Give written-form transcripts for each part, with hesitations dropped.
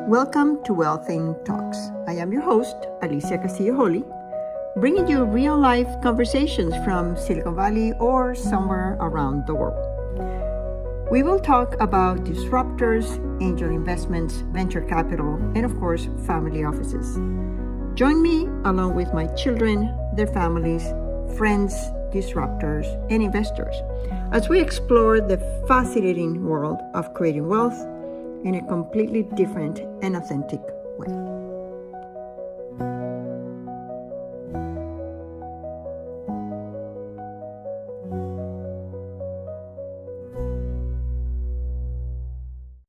Welcome to Wealthing Talks. I am your host, Alicia Castillo-Holly, bringing you real-life conversations from Silicon Valley or somewhere around the world. We will talk about disruptors, angel investments, venture capital, and of course, family offices. Join me along with my children, their families, friends, disruptors, and investors as we explore the fascinating world of creating wealth in a completely different and authentic way.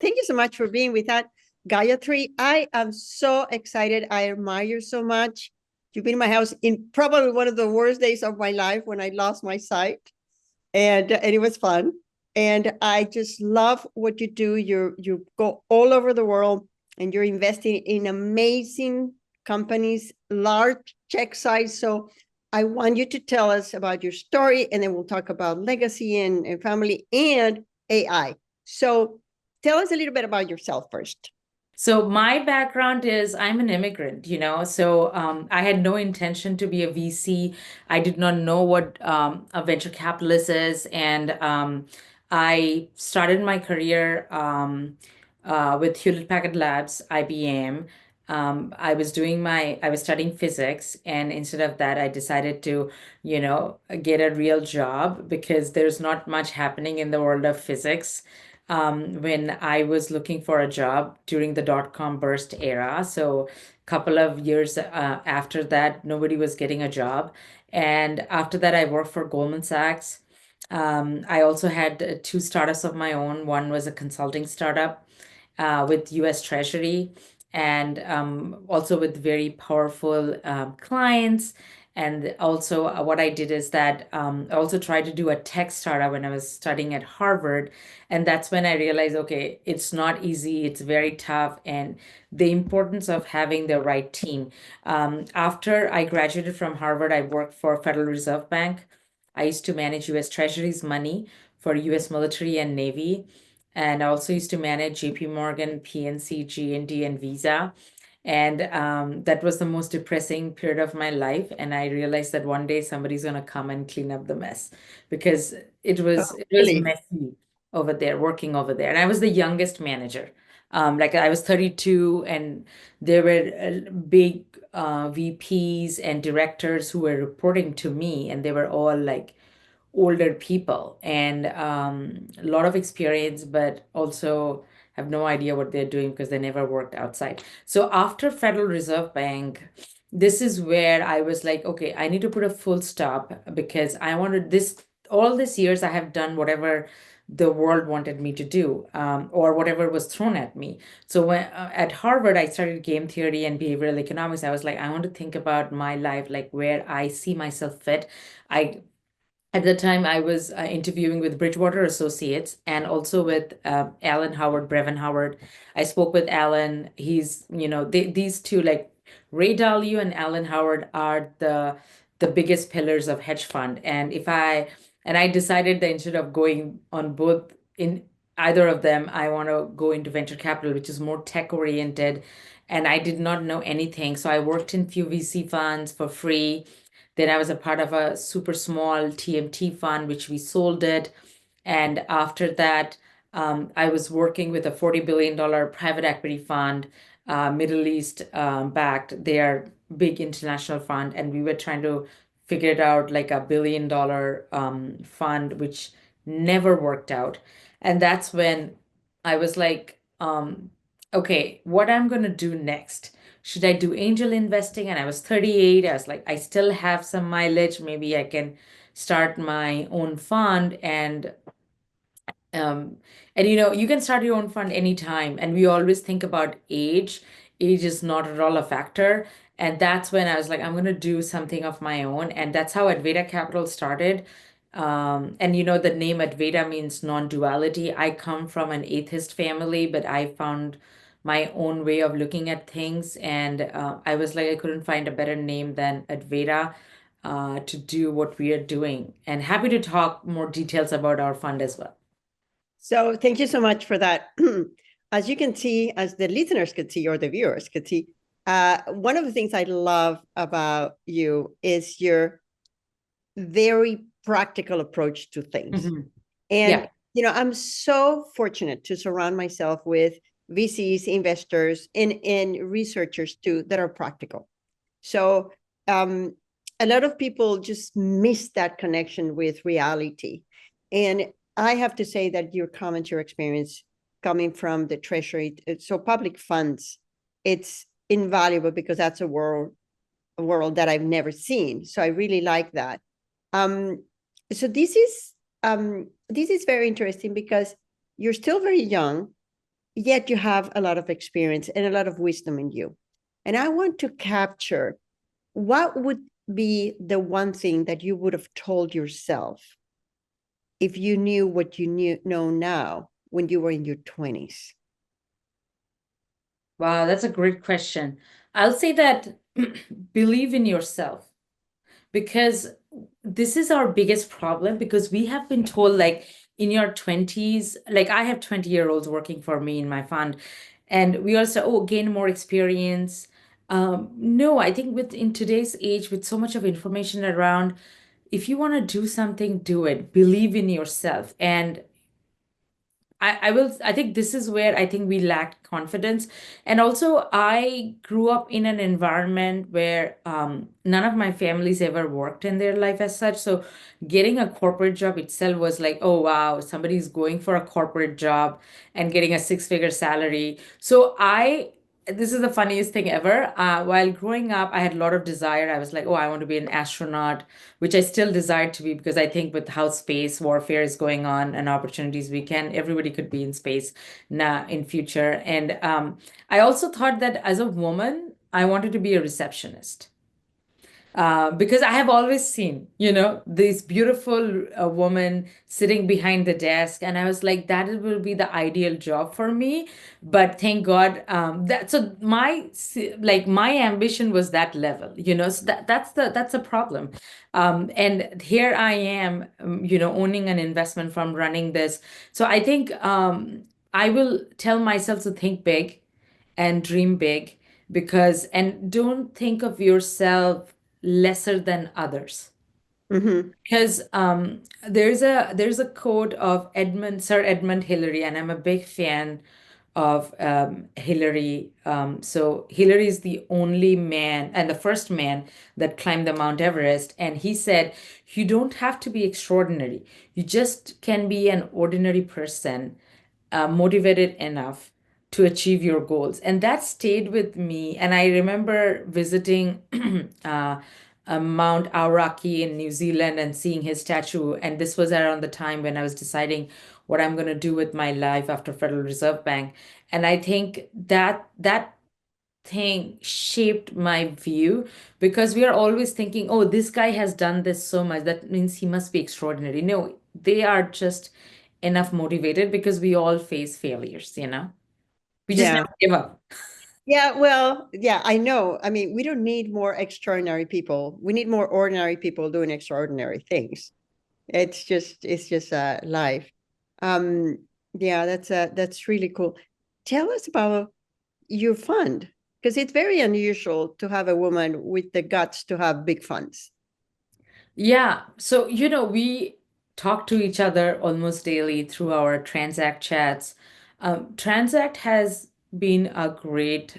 Thank you so much for being with us, Gayatri. I am so excited. I admire you so much. You've been in my house in probably one of the worst days of my life when I lost my sight, and it was fun. And I just love what you do. You go all over the world, and you're investing in amazing companies, large check size. So I want you to tell us about your story, and then we'll talk about legacy and family and AI. So tell us a little bit about yourself first. So my background is I'm an immigrant, so I had no intention to be a VC. I did not know what a venture capitalist is, and I started my career with Hewlett Packard Labs, IBM. I was studying physics, and instead of that, I decided to, get a real job because there's not much happening in the world of physics when I was looking for a job during the dot-com burst era. So a couple of years after that, nobody was getting a job. And after that, I worked for Goldman Sachs. I also had two startups of my own. One was a consulting startup with US Treasury and also with very powerful clients. And also, what I did is that I also tried to do a tech startup when I was studying at Harvard. And that's when I realized, okay, it's not easy, it's very tough, and the importance of having the right team. After I graduated from Harvard, I worked for Federal Reserve Bank. I used to manage US Treasury's money for US military and Navy. And I also used to manage JP Morgan, PNC, G&D, and Visa. And that was the most depressing period of my life. And I realized that one day somebody's going to come and clean up the mess because it was Really? messy over there, working over there. And I was the youngest manager. Like I was 32, and there were big VPs and directors who were reporting to me, and they were all like older people and a lot of experience, but also have no idea what they're doing because they never worked outside. So after Federal Reserve Bank, this is where I was like, okay, I need to put a full stop because I wanted this, all these years I have done whatever the world wanted me to do, or whatever was thrown at me. So when at Harvard, I studied game theory and behavioral economics. I was like, I want to think about my life, like where I see myself fit. I At the time, I was interviewing with Bridgewater Associates and also with Alan Howard, Brevin Howard. I spoke with Alan. These two, like Ray Dalio and Alan Howard, are the biggest pillars of hedge fund. And I decided that instead of going on both in either of them, I want to go into venture capital, which is more tech oriented. And I did not know anything, so I worked in few VC funds for free. Then I was a part of a super small TMT fund, which we sold it. And after that, I was working with a $40 billion private equity fund, Middle East backed. They are big international fund. And we were trying to figure it out like a $1 billion fund, which never worked out. And that's when I was like, okay, what I'm going to do next? Should I do angel investing? And I was 38. I was like, I still have some mileage. Maybe I can start my own fund. Um, you can start your own fund anytime. And we always think about age. Age is not at all a factor. And that's when I was like, I'm going to do something of my own. And that's how Advaita Capital started. And the name Advaita means non-duality. I come from an atheist family, but I found my own way of looking at things. And I was like, I couldn't find a better name than Advaita to do what we are doing. And happy to talk more details about our fund as well. So thank you so much for that. As you can see, as the listeners could see, or the viewers could see, one of the things I love about you is your very practical approach to things. Mhm. And, Yeah. I'm so fortunate to surround myself with VCs, investors, and researchers too that are practical. So um, a lot of people just miss that connection with reality. And I have to say that your comments, your experience coming from the Treasury, so public funds, it's invaluable because that's a world that I've never seen. So I really like that. Um, so this is very interesting because you're still very young, yet you have a lot of experience and a lot of wisdom in you. And I want to capture what would be the one thing that you would have told yourself if you knew what you know now when you were in your 20s? Wow, that's a great question. I'll say that believe in yourself, because this is our biggest problem, because we have been told, like, in your 20s, like I have 20-year-olds working for me in my fund, and we also, oh, gain more experience. No, I think with in today's age, with so much of information around, if you want to do something, do it. Believe in yourself. And I think this is where I think we lacked confidence. And also, I grew up in an environment where none of my families ever worked in their life as such. So getting a corporate job itself was like, oh, wow, somebody's going for a corporate job and getting a six-figure salary. This is the funniest thing ever. While growing up, I had a lot of desire. I was like, oh, I want to be an astronaut, which I still desire to be, because I think with how space warfare is going on and opportunities everybody could be in space now in future. And I also thought that as a woman, I wanted to be a receptionist. Because I have always seen, this beautiful woman sitting behind the desk, and I was like, that will be the ideal job for me. But thank God, my ambition was that level, So that's a problem. And here I am, owning an investment firm, running this. So I think I will tell myself to think big and dream big, and don't think of yourself lesser than others, Mm-hmm. because there's a quote of Sir Edmund Hillary, and I'm a big fan of Hillary. So Hillary is the only man and the first man that climbed the Mount Everest, and he said, "You don't have to be extraordinary. You just can be an ordinary person, motivated enough to achieve your goals." And that stayed with me. And I remember visiting Mount Aoraki in New Zealand and seeing his statue. And this was around the time when I was deciding what I'm going to do with my life after Federal Reserve Bank. And I think that thing shaped my view, because we are always thinking, oh, this guy has done this so much, that means he must be extraordinary. No, they are just enough motivated, because we all face failures, we just Yeah. never give up. Yeah, well, yeah, I know. I mean, we don't need more extraordinary people. We need more ordinary people doing extraordinary things. It's just life. Um, yeah, that's really cool. Tell us about your fund, because it's very unusual to have a woman with the guts to have big funds. Yeah, so we talk to each other almost daily through our Transact chats. Transact has been a great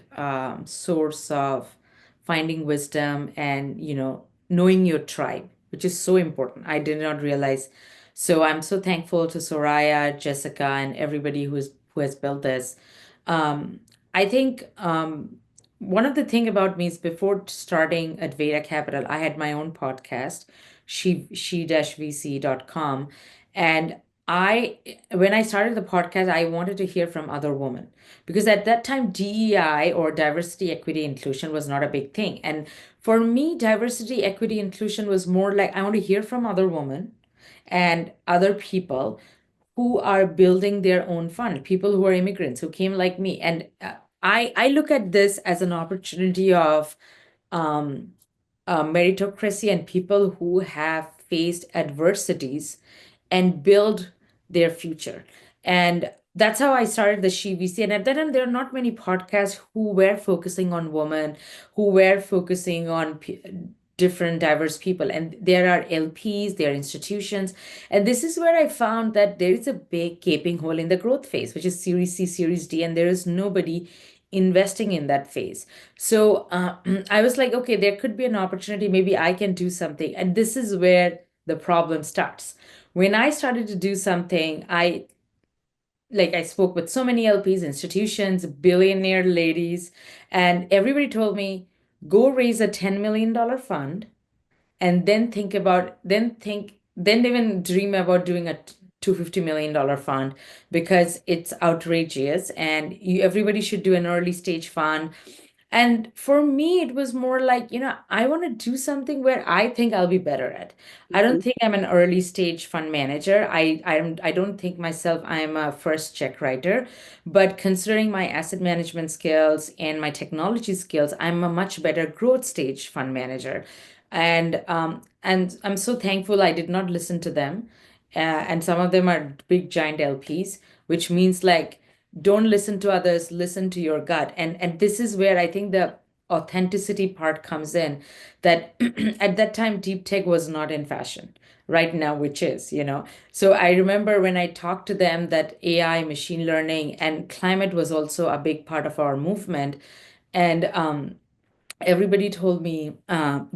source of finding wisdom and knowing your tribe, which is so important. I did not realize. So I'm so thankful to Soraya, Jessica, and everybody who has built this. I think one of the thing about me is, before starting Advaita Capital, I had my own podcast, she-vc.com. And I when I started the podcast, I wanted to hear from other women, because at that time DEI, or diversity, equity, inclusion, was not a big thing. And for me, diversity, equity, inclusion was more like, I want to hear from other women and other people who are building their own fund, people who are immigrants who came like me. And I look at this as an opportunity of um, meritocracy, and people who have faced adversities and build their future. And that's how I started the She VC. And at that time, there are not many podcasts who were focusing on women, who were focusing on different diverse people. And there are LPs, there are institutions. And this is where I found that there is a big gaping hole in the growth phase, which is Series C, Series D, and there is nobody investing in that phase. So I was like, okay, there could be an opportunity. Maybe I can do something. And this is where the problem starts. When I started to do something, I spoke with so many LPs, institutions, billionaire ladies, and everybody told me, go raise a $10 million fund and then even dream about doing a $250 million fund because it's outrageous and everybody should do an early stage fund. And for me, it was more like, I want to do something where I think I'll be better at. I don't think I'm an early stage fund manager. I don't think myself I'm a first check writer, but considering my asset management skills and my technology skills, I'm a much better growth stage fund manager. And I'm so thankful I did not listen to them. And some of them are big giant LPs, which means like don't listen to others, listen to your gut. And this is where I think the authenticity part comes in, that at that time deep tech was not in fashion. Right now, which is. So I remember when I talked to them that AI, machine learning, and climate was also a big part of our movement. And everybody told me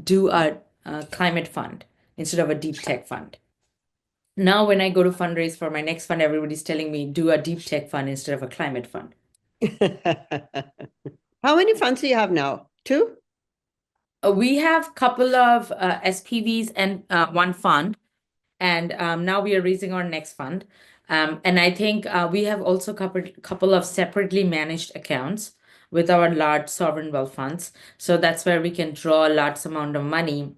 do a climate fund instead of a deep tech fund. Now, when I go to fundraise for my next fund, everybody's telling me do a deep tech fund instead of a climate fund. How many funds do you have now? Two? We have a couple of SPVs and one fund, and now we are raising our next fund. And I think we have also couple of separately managed accounts with our large sovereign wealth funds. So that's where we can draw a large amount of money.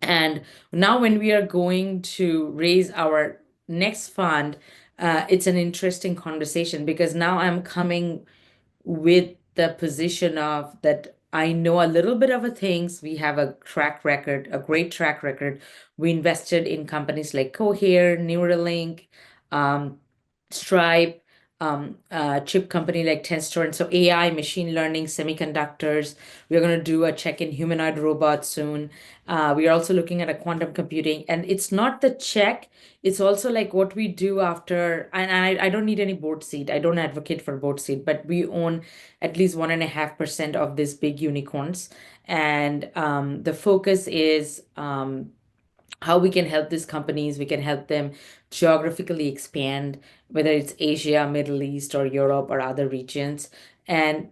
And now when we are going to raise our next fund, it's an interesting conversation because now I'm coming with the position of that I know a little bit of a things. We have a track record, a great track record. We invested in companies like Cohere, Neuralink, um, Stripe, chip company like Tenstor, and so AI, machine learning, semiconductors. We're going to do a check in humanoid robots soon. We are also looking at a quantum computing, and it's not the check. It's also like what we do after, and I don't need any board seat. I don't advocate for board seat, but we own at least 1.5% of these big unicorns. And the focus is how we can help these companies. We can help them geographically expand, whether it's Asia, Middle East, or Europe, or other regions. And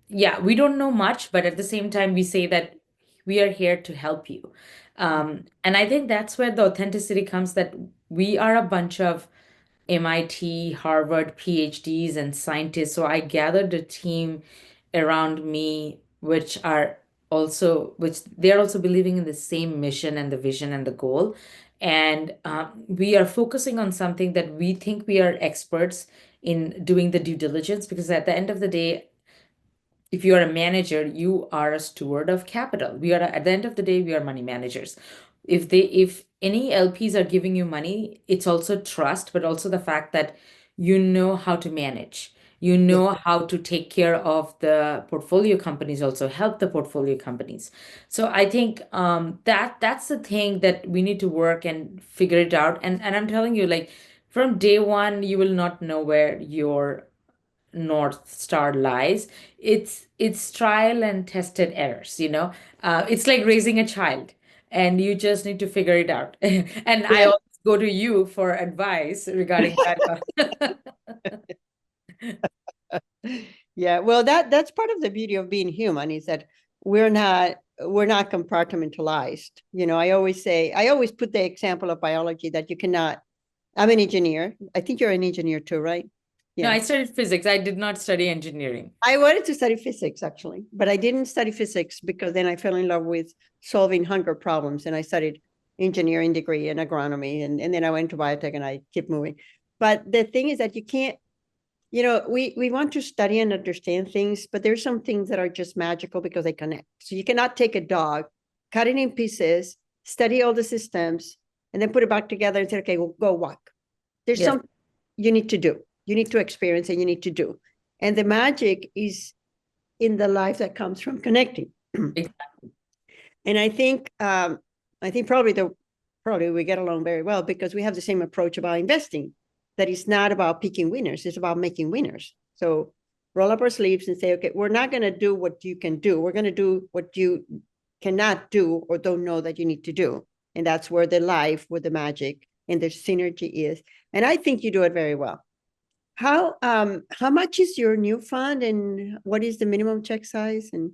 yeah, we don't know much, but at the same time, we say that we are here to help you. And I think that's where the authenticity comes, that we are a bunch of MIT, Harvard PhDs and scientists. So I gathered a team around me, which they're also believing in the same mission and the vision and the goal. And we are focusing on something that we think we are experts in doing the due diligence, because at the end of the day, if you are a manager, you are a steward of capital. At the end of the day, we are money managers. If any LPs are giving you money, it's also trust, but also the fact that you know how to manage. You know how to take care of the portfolio companies, also help the portfolio companies. So I think that's the thing that we need to work and figure it out. And I'm telling you, like from day one, you will not know where your North Star lies. It's trial and tested errors. It's like raising a child, and you just need to figure it out. And I Yeah. always go to you for advice regarding that. Yeah, well, that's part of the beauty of being human, is that we're not compartmentalized. I always put the example of biology that you cannot. I'm an engineer. I think you're an engineer too, right? No, Yeah. I studied physics. I did not study engineering. I wanted to study physics actually, but I didn't study physics because then I fell in love with solving hunger problems, and I studied engineering degree and agronomy, and then I went to biotech and I keep moving. But the thing is that you can't, we want to study and understand things, but there's some things that are just magical because they connect. So you cannot take a dog, cut it in pieces, study all the systems, and then put it back together and say, okay, we'll go walk. There's Yes. some, you need to do. You need to experience and you need to do. And the magic is in the life that comes from connecting. Exactly. And I think probably we get along very well because we have the same approach about investing. That it's not about picking winners; it's about making winners. So roll up our sleeves and say, okay, we're not going to do what you can do. We're going to do what you cannot do or don't know that you need to do. And that's where the life, where the magic and the synergy is. And I think you do it very well. How much is your new fund and what is the minimum check size and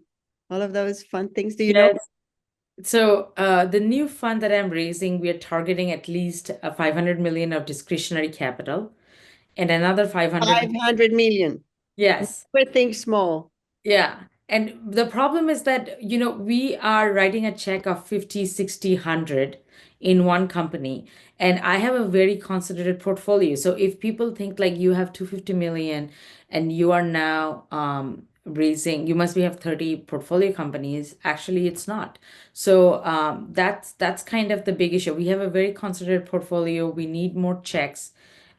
all of those fun things? Do you know? Yes. So the new fund that I'm raising, we are targeting at least 500 million of discretionary capital and another 500. 500 million. Yes. Never think small. Yeah. And the problem is that, we are writing a check of 50, 60, 100 in one company. And I have a very concentrated portfolio. So if people think like you have 250 million and you are now raising, you must be have 30 portfolio companies. Actually, it's not. So that's kind of the big issue. We have a very concentrated portfolio. We need more checks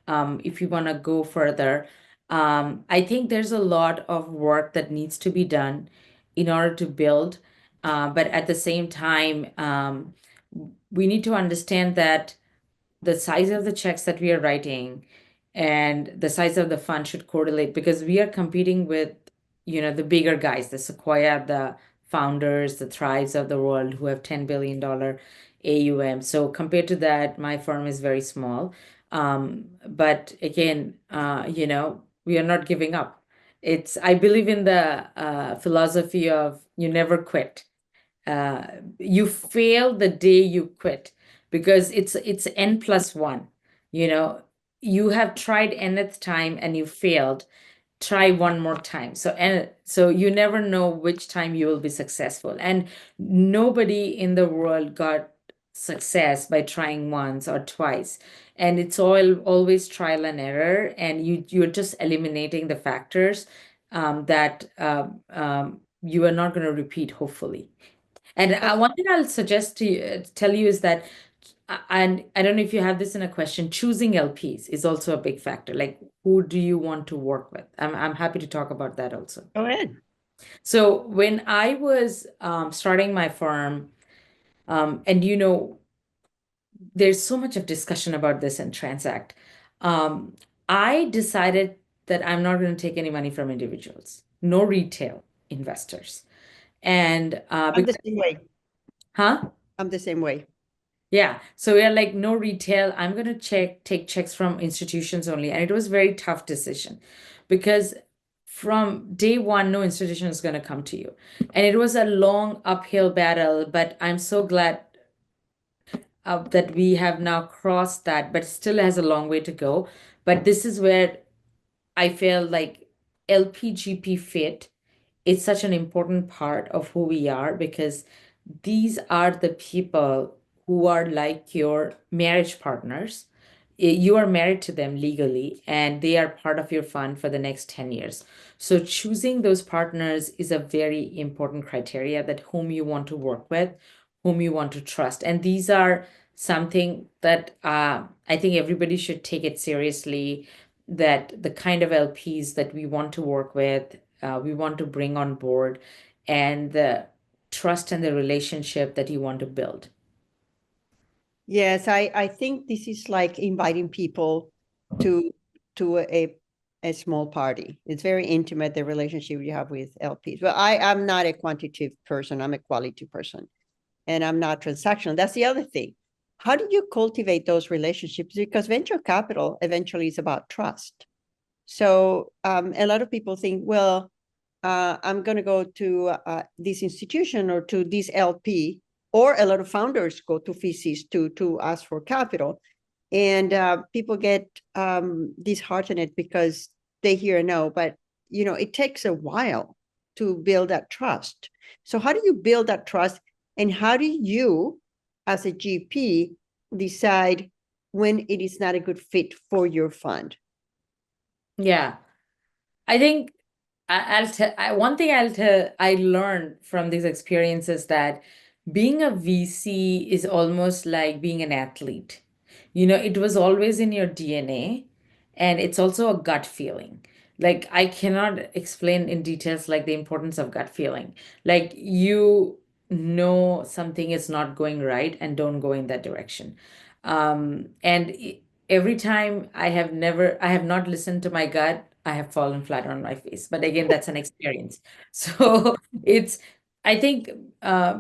if you want to go further. I think there's a lot of work that needs to be done in order to build, but at the same time, we need to understand that the size of the checks that we are writing and the size of the fund should correlate because we are competing with, the bigger guys, the Sequoia, the founders, the Thrives of the world who have $10 billion AUM. So compared to that, my firm is very small. But again, we are not giving up. I believe in the philosophy of you never quit. You fail the day you quit because it's n plus one. You have tried nth time and you failed. Try one more time. So you never know which time you will be successful. And nobody in the world got success by trying once or twice. And it's always trial and error. And you're just eliminating the factors that you are not going to repeat, hopefully. And one thing I'll suggest to you, tell you is that, and I don't know if you have this in a question, choosing LPs is also a big factor. Like, who do you want to work with? I'm happy to talk about that also. Go ahead. So when I was starting my firm, and there's so much of discussion about this in Transact, I decided that I'm not going to take any money from individuals, no retail investors. And I'm the same way. huh? I'm the same way. Yeah. So we are like, no retail. I'm going to take checks from institutions only. And it was a very tough decision because from day one, no institution is going to come to you. And it was a long uphill battle, but I'm so glad that we have now crossed that, but still has a long way to go. But this is where I feel like LPGP fit is such an important part of who we are because these are the people who are like your marriage partners. You are married to them legally and they are part of your fund for the next 10 years. So choosing those partners is a very important criteria that whom you want to work with, whom you want to trust. And these are something that I think everybody should take it seriously, that the kind of LPs that we want to work with, we want to bring on board, and the trust and the relationship that you want to build. Yes, I think this is like inviting people to a small party. It's very intimate, the relationship you have with LPs. Well, I'm not a quantitative person, I'm a quality person. And I'm not transactional. That's the other thing. How do you cultivate those relationships? Because venture capital eventually is about trust. So a lot of people think, well, I'm going to go to this institution or to this LP, or a lot of founders go to VCs to ask for capital. And people get disheartened because they hear no, but it takes a while to build that trust. So how do you build that trust? And how do you, as a GP, decide when it is not a good fit for your fund? Yeah, I think I'll tell one thing I learned from these experiences that being a VC is almost like being an athlete. It was always in your DNA. And it's also a gut feeling. Like I cannot explain in details like the importance of gut feeling. Like you know something is not going right and don't go in that direction. And every time I have not listened to my gut, I have fallen flat on my face. But again, that's an experience. So it's, I think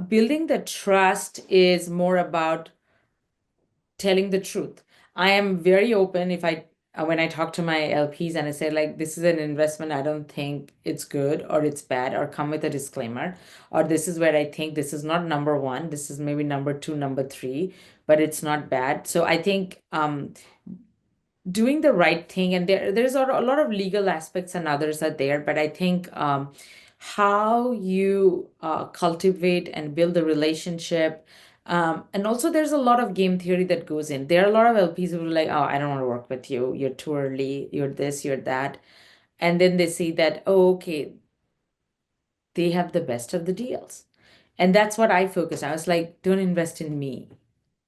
building the trust is more about telling the truth. I am very open if I when I talk to my LPs and I say like this is an investment, I don't think it's good or it's bad, or come with a disclaimer, or this is where I think this is not number one, this is maybe number two, number three, but it's not bad. So I think doing the right thing, and there's a lot of legal aspects and others are there, but I think how you cultivate and build the relationship, and also there's a lot of game theory that goes in. There are a lot of LPs who are like, oh, I don't want to work with you, you're too early, you're this, you're that, and then they see that, oh, okay, they have the best of the deals. And that's what I focus on. I was like, don't invest in me,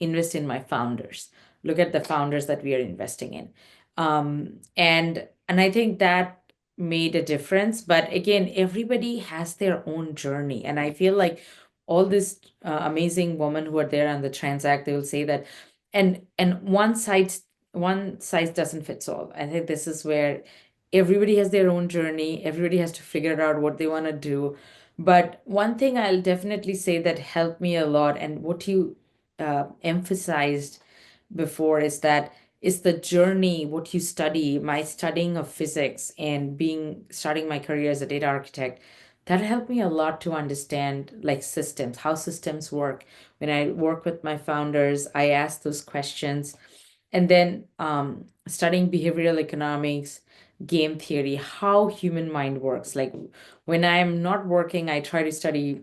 invest in my founders. Look at the founders that we are investing in. And I think that made a difference. But again, everybody has their own journey. And I feel like all these amazing women who are there on the Transact, they will say that, and one size doesn't fit all. I think this is where everybody has their own journey. Everybody has to figure out what they want to do. But one thing I'll definitely say that helped me a lot, and what you emphasized before, is that is the journey, what you study. My studying of physics and being starting my career as a data architect, that helped me a lot to understand like systems, how systems work. When I work with my founders, I ask those questions. And then studying behavioral economics, game theory, how human mind works. Like when I'm not working, I try to study,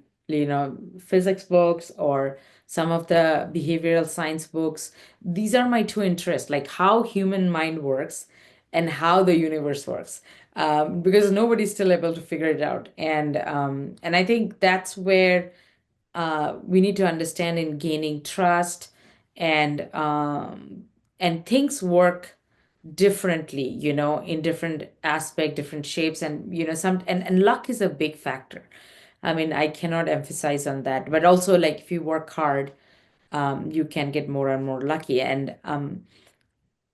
physics books or some of the behavioral science books. These are my two interests, like how human mind works and how the universe works, because nobody's still able to figure it out. And I think that's where we need to understand in gaining trust, and and things work differently, in different aspect, different shapes, and and luck is a big factor. I mean, I cannot emphasize on that, but also like if you work hard, you can get more and more lucky. And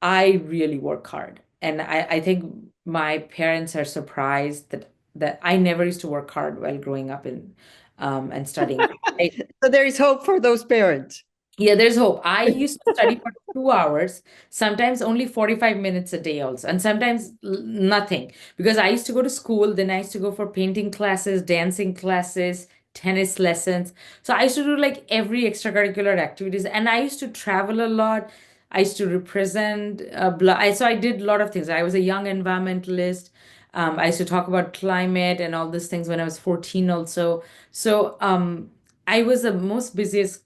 I really work hard, and I think my parents are surprised that I never used to work hard while growing up and studying. So there is hope for those parents. Yeah, there's hope. I used to study for 2 hours, sometimes only 45 minutes a day also, and sometimes nothing. Because I used to go to school, then I used to go for painting classes, dancing classes, tennis lessons. So I used to do like every extracurricular activities, and I used to travel a lot. I used to represent, so I did a lot of things. I was a young environmentalist. I used to talk about climate and all these things when I was 14 also. So I was the most busiest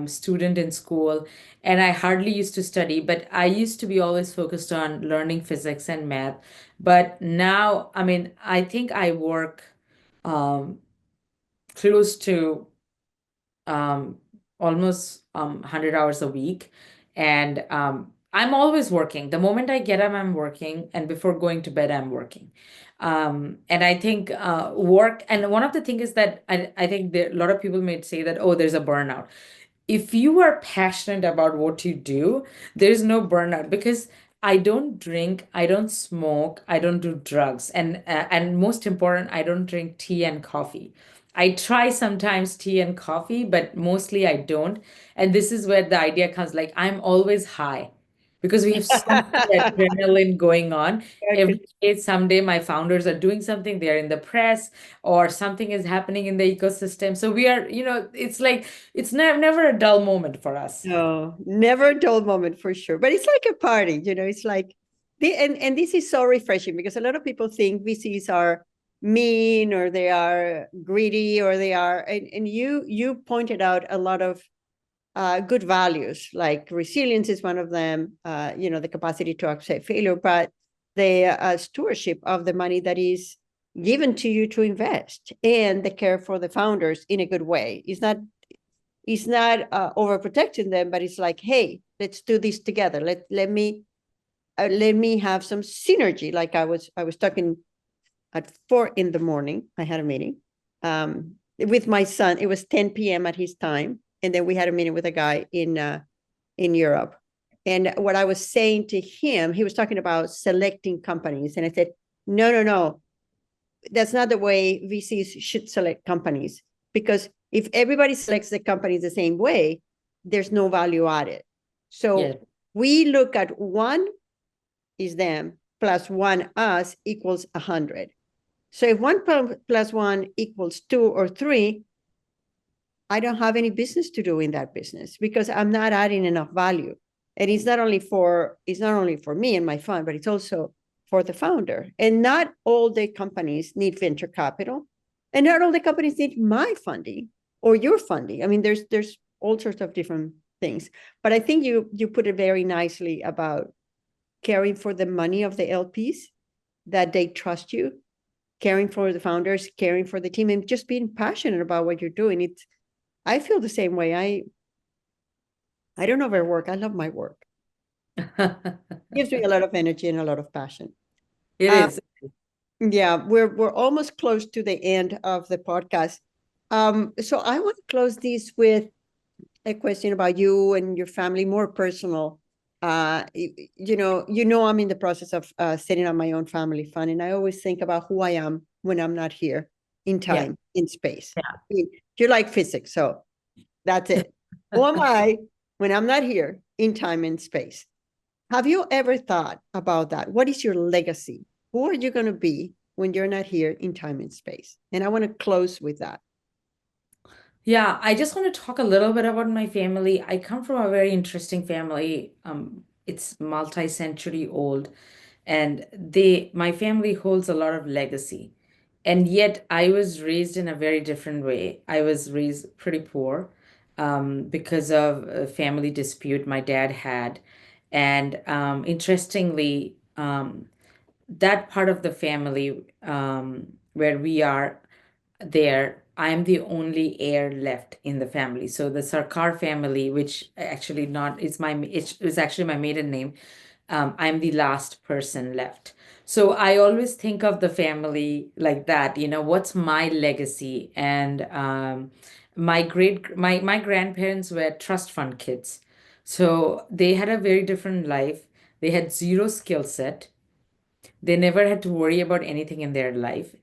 student in school, and I hardly used to study, but I used to be always focused on learning physics and math. But now, I mean, I think I work um, close to um, almost 100 hours a week. And I'm always working. The moment I get up, I'm working. And before going to bed, I'm working. And I think work, and one of the things is that I think a lot of people may say that, oh, there's a burnout. If you are passionate about what you do, there's no burnout, because I don't drink, I don't smoke, I don't do drugs, and most important, I don't drink tea and coffee. I try sometimes tea and coffee, but mostly I don't. And this is where the idea comes, like I'm always high because we have so much adrenaline going on. Every day, someday my founders are doing something, they're in the press, or something is happening in the ecosystem. So we are, it's like it's never a dull moment for us. No, never a dull moment for sure. But it's like a party, it's like and this is so refreshing, because a lot of people think VCs are mean, or they are greedy, or they are, and you pointed out a lot of good values, like resilience is one of them, the capacity to accept failure, but the stewardship of the money that is given to you to invest, and the care for the founders in a good way. It's not overprotecting them, but it's like, hey, let's do this together. Let me let me have some synergy. Like I was talking at 4 in the morning. I had a meeting with my son. It was 10 p.m. at his time, and then we had a meeting with a guy in Europe. And what I was saying to him, he was talking about selecting companies, and I said, no, no, no, that's not the way VCs should select companies, because if everybody selects the companies the same way, there's no value added. So Yeah. we look at one is them plus one us equals 100. So if one plus one equals 2 or 3, I don't have any business to do in that business because I'm not adding enough value. And it's not only for me and my fund, but it's also for the founder. And not all the companies need venture capital, and not all the companies need my funding or your funding. I mean, there's all sorts of different things. But I think you put it very nicely about caring for the money of the LPs, that they trust you, caring for the founders, caring for the team, and just being passionate about what you're doing. I feel the same way. I don't overwork. I love my work. It gives me a lot of energy and a lot of passion. It Uh, is. yeah, we're almost close to the end of the podcast. So I want to close this with a question about you and your family, more personal. I'm in the process of setting up my own family fund, and I always think about who I am when I'm not here in Yeah. time, in space. Yeah. I mean, you're like physics, so that's it. Who am I when I'm not here in time and space? Have you ever thought about that? What is your legacy? Who are you going to be when you're not here in time and space? And I want to close with that. Yeah, I just want to talk a little bit about my family. I come from a very interesting family. It's multi-century old, and my family holds a lot of legacy. And yet I was raised in a very different way. I was raised pretty poor, because of a family dispute my dad had. And interestingly, that part of the family, where we are there, I'm the only heir left in the family. So the Sarkar family, which actually not it's actually my maiden name. I'm the last person left. So I always think of the family like that. What's my legacy? And my grandparents were trust fund kids, so they had a very different life. They had zero skill set. They never had to worry about anything in their life.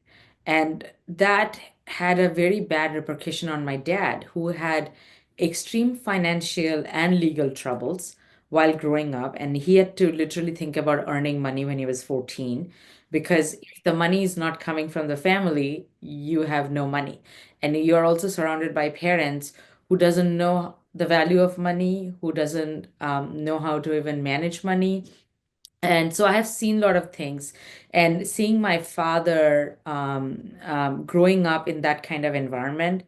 And that had a very bad repercussion on my dad, who had extreme financial and legal troubles while growing up. And he had to literally think about earning money when he was 14, because if the money is not coming from the family, you have no money. And you're also surrounded by parents who doesn't know the value of money, who doesn't know how to even manage money. And so I have seen a lot of things, and seeing my father growing up in that kind of environment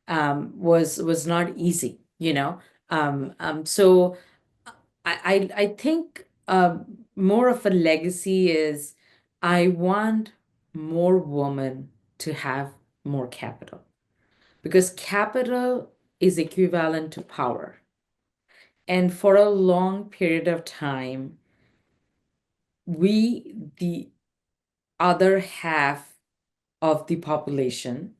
was not easy, so I think more of a legacy is, I want more women to have more capital, because capital is equivalent to power. And for a long period of time, the other half of the population,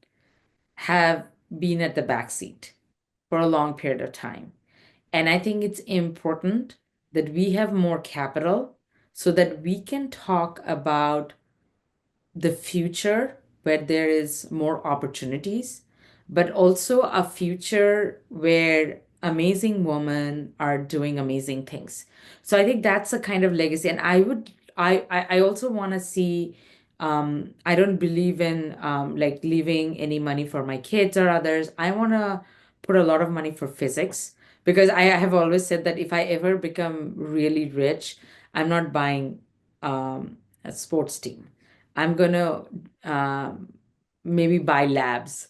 have been at the back seat for a long period of time. And I think it's important that we have more capital so that we can talk about the future where there is more opportunities, but also a future where amazing women are doing amazing things. So I think that's a kind of legacy. And I also want to see, I don't believe in like leaving any money for my kids or others. I want to put a lot of money for physics, because I have always said that if I ever become really rich, I'm not buying a sports team. I'm gonna maybe buy labs,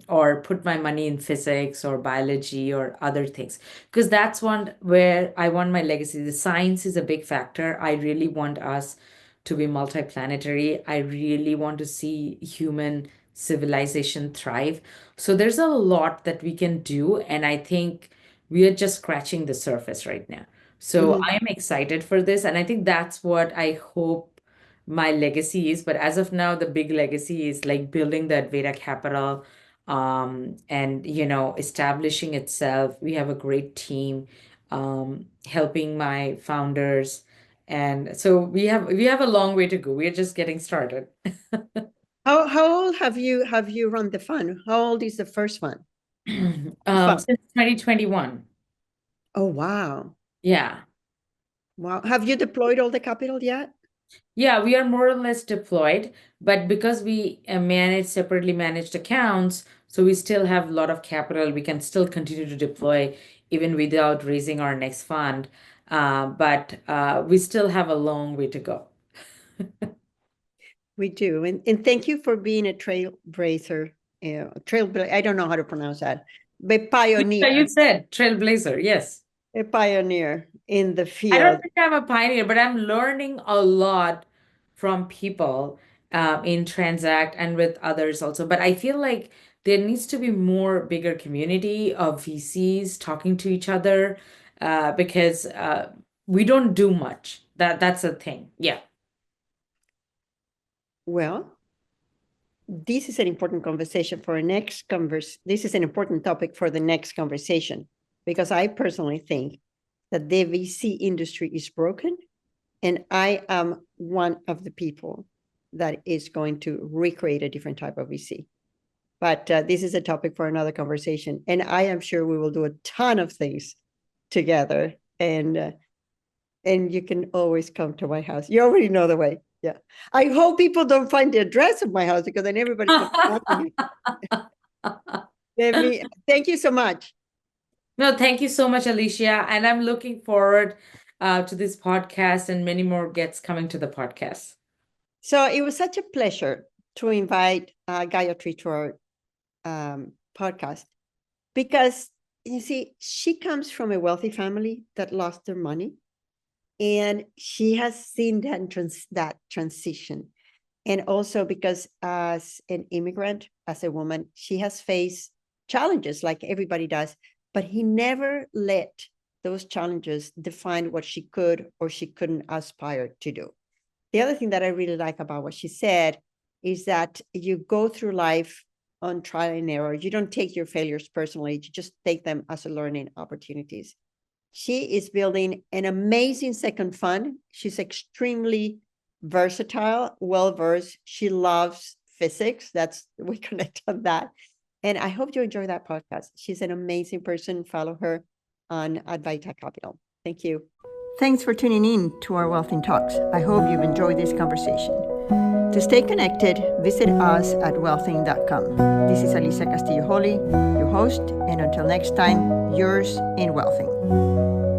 or put my money in physics or biology or other things, because that's one where I want my legacy. The science is a big factor. I really want us to be multiplanetary. I really want to see human civilization thrive. So there's a lot that we can do, and I think we are just scratching the surface right now. So Mhm. I am excited for this, and I think that's what I hope my legacy is. But as of now, the big legacy is like building the Advaita capital, and establishing itself. We have a great team, helping my founders, and so we have a long way to go. We're just getting started. How old have you run the fund? How old is the first fund? Fund. Since 2021. Oh, wow. Yeah. Wow. Have you deployed all the capital yet? Yeah, we are more or less deployed, but because we manage separately managed accounts, so we still have a lot of capital. We can still continue to deploy even without raising our next fund. But we still have a long way to go. We do. And thank you for being a trailblazer. I don't know how to pronounce that. But Yeah, you said trailblazer, yes. a pioneer in the I don't field. think I'm a pioneer, but I'm learning a lot from people in Transact and with others also. But I feel like there needs to be more bigger community of VCs talking to each other because we don't do much. That's a thing. Yeah. Well, this is an important conversation for this is an important topic for the next conversation, because I personally think that the VC industry is broken, and I am one of the people that is going to recreate a different type of VC. But this is a topic for another conversation, and I am sure we will do a ton of things together. And you can always come to my house. You already know the way. Yeah. I hope people don't find the address of my house, because then everybody's going to ask me. Thank you so much. No, thank you so much, Alicia. And I'm looking forward to this podcast and many more guests coming to the podcast. So it was such a pleasure to invite Gayatri to our podcast, because you see, she comes from a wealthy family that lost their money, and she has seen that transition. And also because as an immigrant, as a woman, she has faced challenges like everybody does, but he never let those challenges define what she could or she couldn't aspire to do. The other thing that I really like about what she said is that you go through life on trial and error. You don't take your failures personally, you just take them as learning opportunities. She is building an amazing second fund. She's extremely versatile, well-versed. She loves physics. We connect on that. And I hope you enjoy that podcast. She's an amazing person. Follow her on Advaita Capital. Thank you. Thanks for tuning in to our Wealth in Talks. I hope you've enjoyed this conversation. To stay connected, visit us at wealthing.com. This is Alicia Castillo Holly, your host, and until next time, yours in Wealthing.